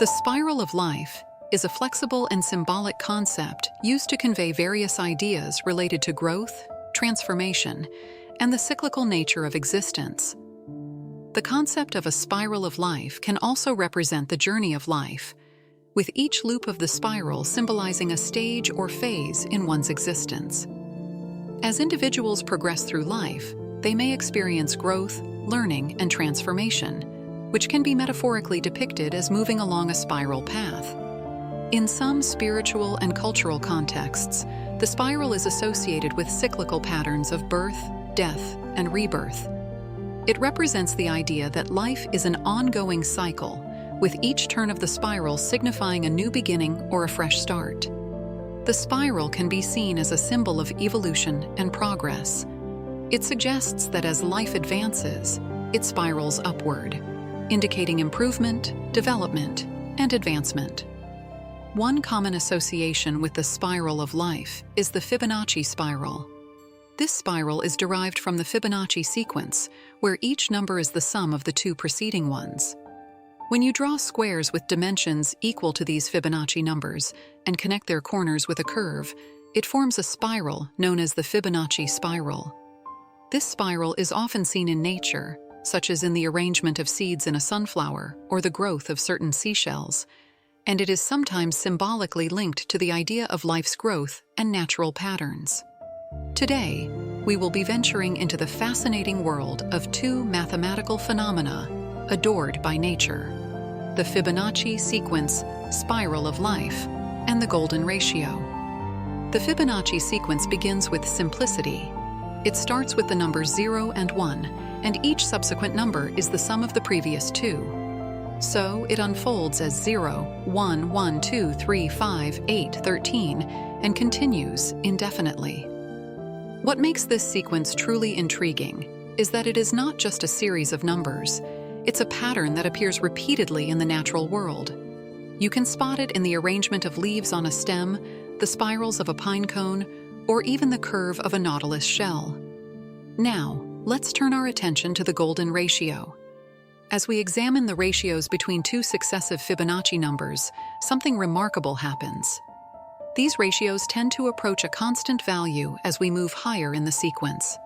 The spiral of life is a flexible and symbolic concept used to convey various ideas related to growth, transformation, and the cyclical nature of existence. The concept of a spiral of life can also represent the journey of life, with each loop of the spiral symbolizing a stage or phase in one's existence. As individuals progress through life, they may experience growth, learning, and transformation, which can be metaphorically depicted as moving along a spiral path. In some spiritual and cultural contexts, the spiral is associated with cyclical patterns of birth, death, and rebirth. It represents the idea that life is an ongoing cycle, with each turn of the spiral signifying a new beginning or a fresh start. The spiral can be seen as a symbol of evolution and progress. It suggests that as life advances, it spirals upward, indicating improvement, development, and advancement. One common association with the spiral of life is the Fibonacci spiral. This spiral is derived from the Fibonacci sequence, where each number is the sum of the two preceding ones. When you draw squares with dimensions equal to these Fibonacci numbers and connect their corners with a curve, it forms a spiral known as the Fibonacci spiral. This spiral is often seen in nature, such as in the arrangement of seeds in a sunflower or the growth of certain seashells, and it is sometimes symbolically linked to the idea of life's growth and natural patterns. Today, we will be venturing into the fascinating world of two mathematical phenomena adored by nature: the Fibonacci sequence, spiral of life, and the golden ratio. The Fibonacci sequence begins with simplicity. It starts with the numbers 0 and 1, and each subsequent number is the sum of the previous two. So it unfolds as 0, 1, 1, 2, 3, 5, 8, 13, and continues indefinitely. What makes this sequence truly intriguing is that it is not just a series of numbers. It's a pattern that appears repeatedly in the natural world. You can spot it in the arrangement of leaves on a stem, the spirals of a pine cone, or even the curve of a nautilus shell. Now, let's turn our attention to the golden ratio. As we examine the ratios between two successive Fibonacci numbers, something remarkable happens. These ratios tend to approach a constant value as we move higher in the sequence.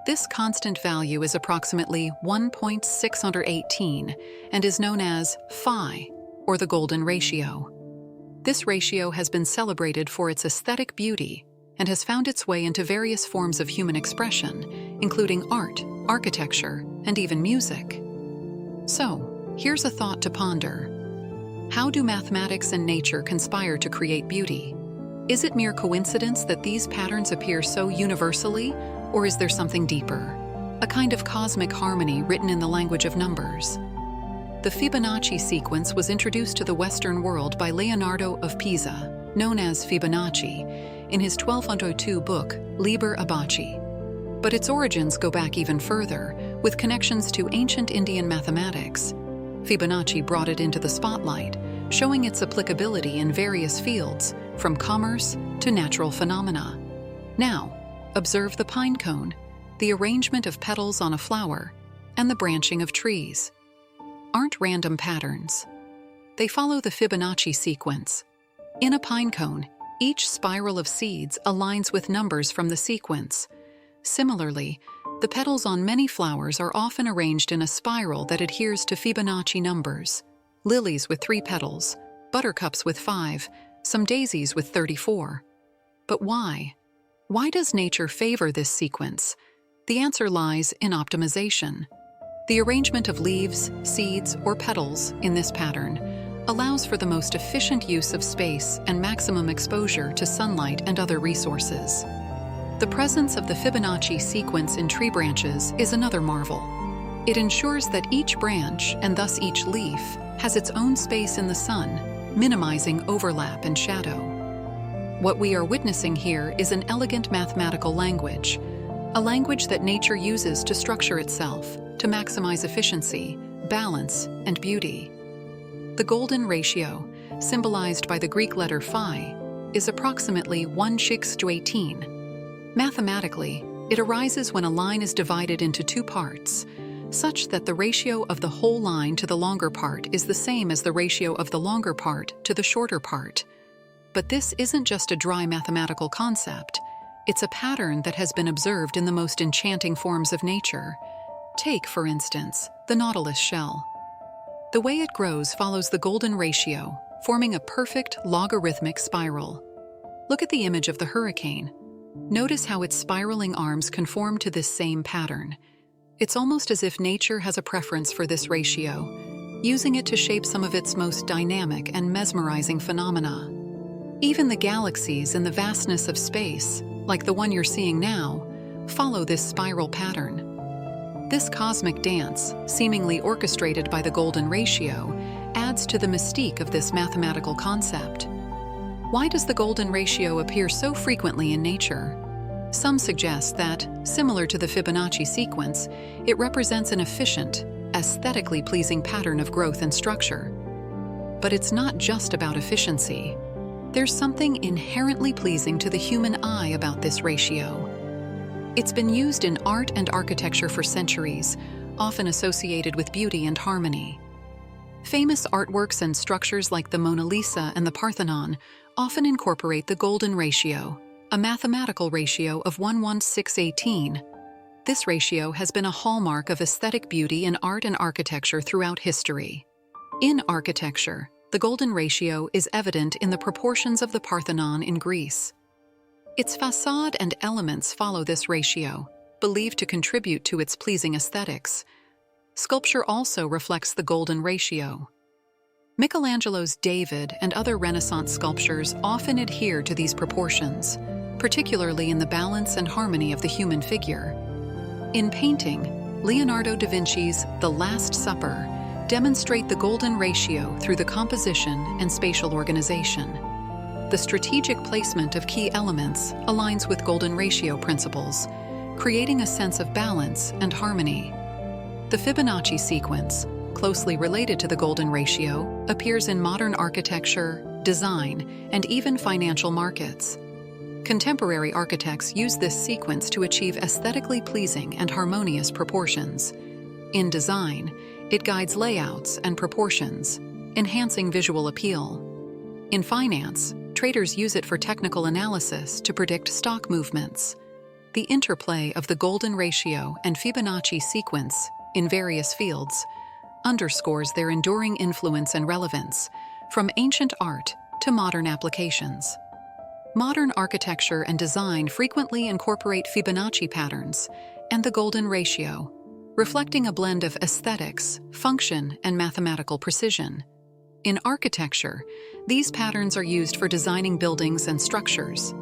This constant value is approximately 1.618 and is known as phi, or the golden ratio. This ratio has been celebrated for its aesthetic beauty and has found its way into various forms of human expression, including art, architecture, and even music. So, here's a thought to ponder. How do mathematics and nature conspire to create beauty? Is it mere coincidence that these patterns appear so universally, or is there something deeper? A kind of cosmic harmony written in the language of numbers. The Fibonacci sequence was introduced to the Western world by Leonardo of Pisa, known as Fibonacci, in his 1202 book, Liber Abaci. But its origins go back even further, with connections to ancient Indian mathematics. Fibonacci brought it into the spotlight, showing its applicability in various fields, from commerce to natural phenomena. Now, observe the pine cone, the arrangement of petals on a flower, and the branching of trees. Aren't random patterns. They follow the Fibonacci sequence. In a pine cone, each spiral of seeds aligns with numbers from the sequence. Similarly, the petals on many flowers are often arranged in a spiral that adheres to Fibonacci numbers. Lilies with 3 petals, buttercups with 5, some daisies with 34. But why? Why does nature favor this sequence? The answer lies in optimization. The arrangement of leaves, seeds, or petals in this pattern allows for the most efficient use of space and maximum exposure to sunlight and other resources. The presence of the Fibonacci sequence in tree branches is another marvel. It ensures that each branch, and thus each leaf, has its own space in the sun, minimizing overlap and shadow. What we are witnessing here is an elegant mathematical language, a language that nature uses to structure itself, to maximize efficiency, balance, and beauty. The golden ratio, symbolized by the Greek letter phi, is approximately 1:18. Mathematically, it arises when a line is divided into two parts, such that the ratio of the whole line to the longer part is the same as the ratio of the longer part to the shorter part. But this isn't just a dry mathematical concept. It's a pattern that has been observed in the most enchanting forms of nature. Take, for instance, the nautilus shell. The way it grows follows the golden ratio, forming a perfect logarithmic spiral. Look at the image of the hurricane. Notice how its spiraling arms conform to this same pattern. It's almost as if nature has a preference for this ratio, using it to shape some of its most dynamic and mesmerizing phenomena. Even the galaxies in the vastness of space, like the one you're seeing now, follow this spiral pattern. This cosmic dance, seemingly orchestrated by the golden ratio, adds to the mystique of this mathematical concept. Why does the golden ratio appear so frequently in nature? Some suggest that, similar to the Fibonacci sequence, it represents an efficient, aesthetically pleasing pattern of growth and structure. But it's not just about efficiency. There's something inherently pleasing to the human eye about this ratio. It's been used in art and architecture for centuries, often associated with beauty and harmony. Famous artworks and structures like the Mona Lisa and the Parthenon often incorporate the golden ratio, a mathematical ratio of 1:618. This ratio has been a hallmark of aesthetic beauty in art and architecture throughout history. In architecture, the golden ratio is evident in the proportions of the Parthenon in Greece. Its facade and elements follow this ratio, believed to contribute to its pleasing aesthetics. Sculpture also reflects the golden ratio. Michelangelo's David and other Renaissance sculptures often adhere to these proportions, particularly in the balance and harmony of the human figure. In painting, Leonardo da Vinci's The Last Supper demonstrate the golden ratio through the composition and spatial organization. The strategic placement of key elements aligns with golden ratio principles, creating a sense of balance and harmony. The Fibonacci sequence, closely related to the golden ratio, appears in modern architecture, design, and even financial markets. Contemporary architects use this sequence to achieve aesthetically pleasing and harmonious proportions. In design, it guides layouts and proportions, enhancing visual appeal. In finance, traders use it for technical analysis to predict stock movements. The interplay of the golden ratio and Fibonacci sequence in various fields underscores their enduring influence and relevance, from ancient art to modern applications. Modern architecture and design frequently incorporate Fibonacci patterns and the golden ratio, reflecting a blend of aesthetics, function, and mathematical precision. In architecture, these patterns are used for designing buildings and structures.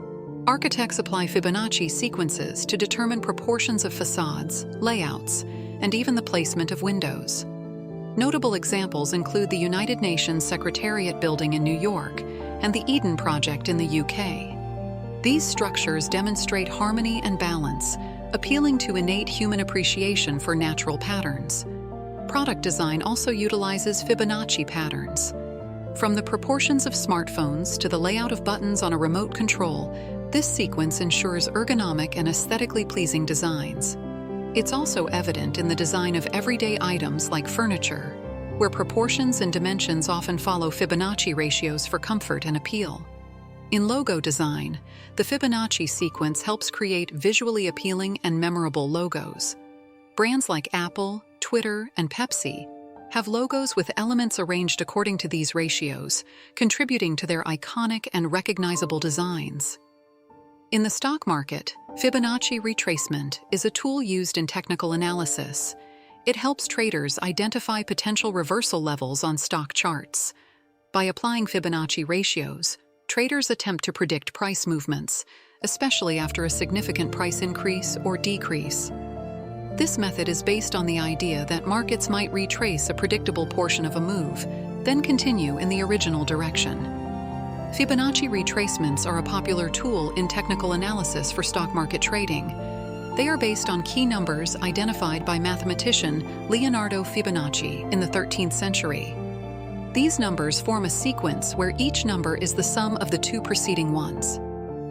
Architects apply Fibonacci sequences to determine proportions of facades, layouts, and even the placement of windows. Notable examples include the United Nations Secretariat Building in New York and the Eden Project in the UK. These structures demonstrate harmony and balance, appealing to innate human appreciation for natural patterns. Product design also utilizes Fibonacci patterns. From the proportions of smartphones to the layout of buttons on a remote control, this sequence ensures ergonomic and aesthetically pleasing designs. It's also evident in the design of everyday items like furniture, where proportions and dimensions often follow Fibonacci ratios for comfort and appeal. In logo design, the Fibonacci sequence helps create visually appealing and memorable logos. Brands like Apple, Twitter, and Pepsi have logos with elements arranged according to these ratios, contributing to their iconic and recognizable designs. In the stock market, Fibonacci retracement is a tool used in technical analysis. It helps traders identify potential reversal levels on stock charts. By applying Fibonacci ratios, traders attempt to predict price movements, especially after a significant price increase or decrease. This method is based on the idea that markets might retrace a predictable portion of a move, then continue in the original direction. Fibonacci retracements are a popular tool in technical analysis for stock market trading. They are based on key numbers identified by mathematician Leonardo Fibonacci in the 13th century. These numbers form a sequence where each number is the sum of the two preceding ones.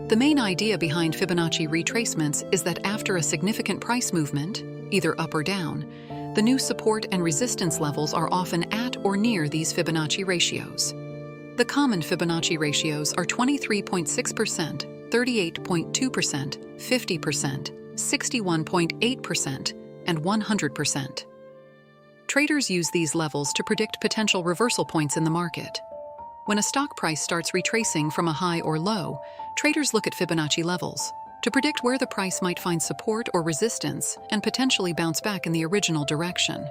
The main idea behind Fibonacci retracements is that after a significant price movement, either up or down, The new support and resistance levels are often at or near these Fibonacci ratios. The common Fibonacci ratios are 23.6%, 38.2%, 50%, 61.8%, and 100%. Traders use these levels to predict potential reversal points in the market. When a stock price starts retracing from a high or low, traders look at Fibonacci levels to predict where the price might find support or resistance and potentially bounce back in the original direction.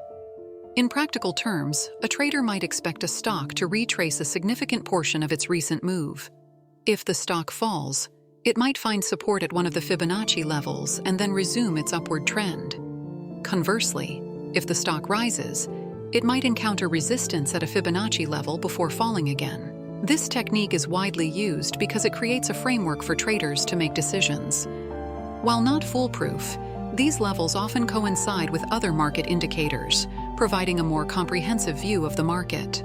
In practical terms, a trader might expect a stock to retrace a significant portion of its recent move. If the stock falls, it might find support at one of the Fibonacci levels and then resume its upward trend. Conversely, if the stock rises, it might encounter resistance at a Fibonacci level before falling again. This technique is widely used because it creates a framework for traders to make decisions. While not foolproof, these levels often coincide with other market indicators, providing a more comprehensive view of the market.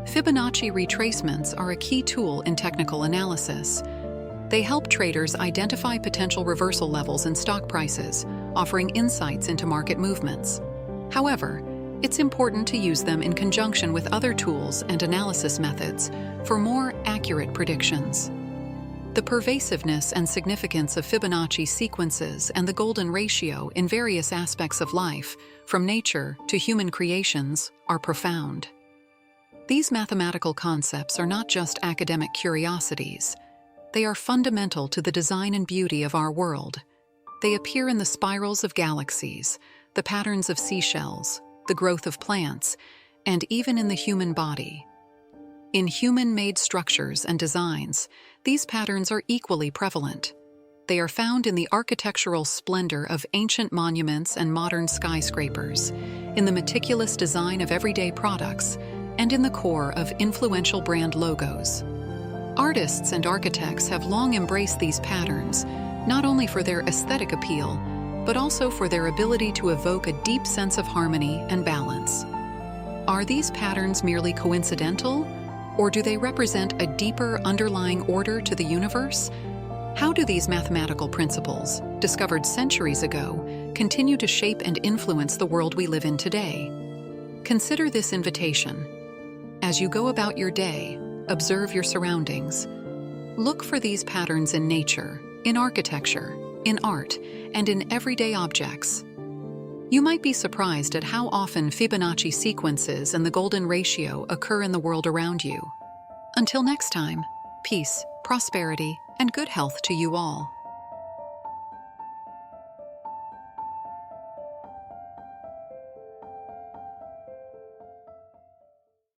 Fibonacci retracements are a key tool in technical analysis. They help traders identify potential reversal levels in stock prices, offering insights into market movements. However, it's important to use them in conjunction with other tools and analysis methods for more accurate predictions. The pervasiveness and significance of Fibonacci sequences and the golden ratio in various aspects of life, from nature to human creations, are profound. These mathematical concepts are not just academic curiosities. They are fundamental to the design and beauty of our world. They appear in the spirals of galaxies, the patterns of seashells, the growth of plants, and even in the human body. In human-made structures and designs, these patterns are equally prevalent. They are found in the architectural splendor of ancient monuments and modern skyscrapers, in the meticulous design of everyday products, and in the core of influential brand logos. Artists and architects have long embraced these patterns, not only for their aesthetic appeal, but also for their ability to evoke a deep sense of harmony and balance. Are these patterns merely coincidental, or do they represent a deeper underlying order to the universe? How do these mathematical principles, discovered centuries ago, continue to shape and influence the world we live in today? Consider this invitation. As you go about your day, observe your surroundings. Look for these patterns in nature, in architecture, in art, and in everyday objects. You might be surprised at how often Fibonacci sequences and the golden ratio occur in the world around you. Until next time, peace, prosperity, and good health to you all.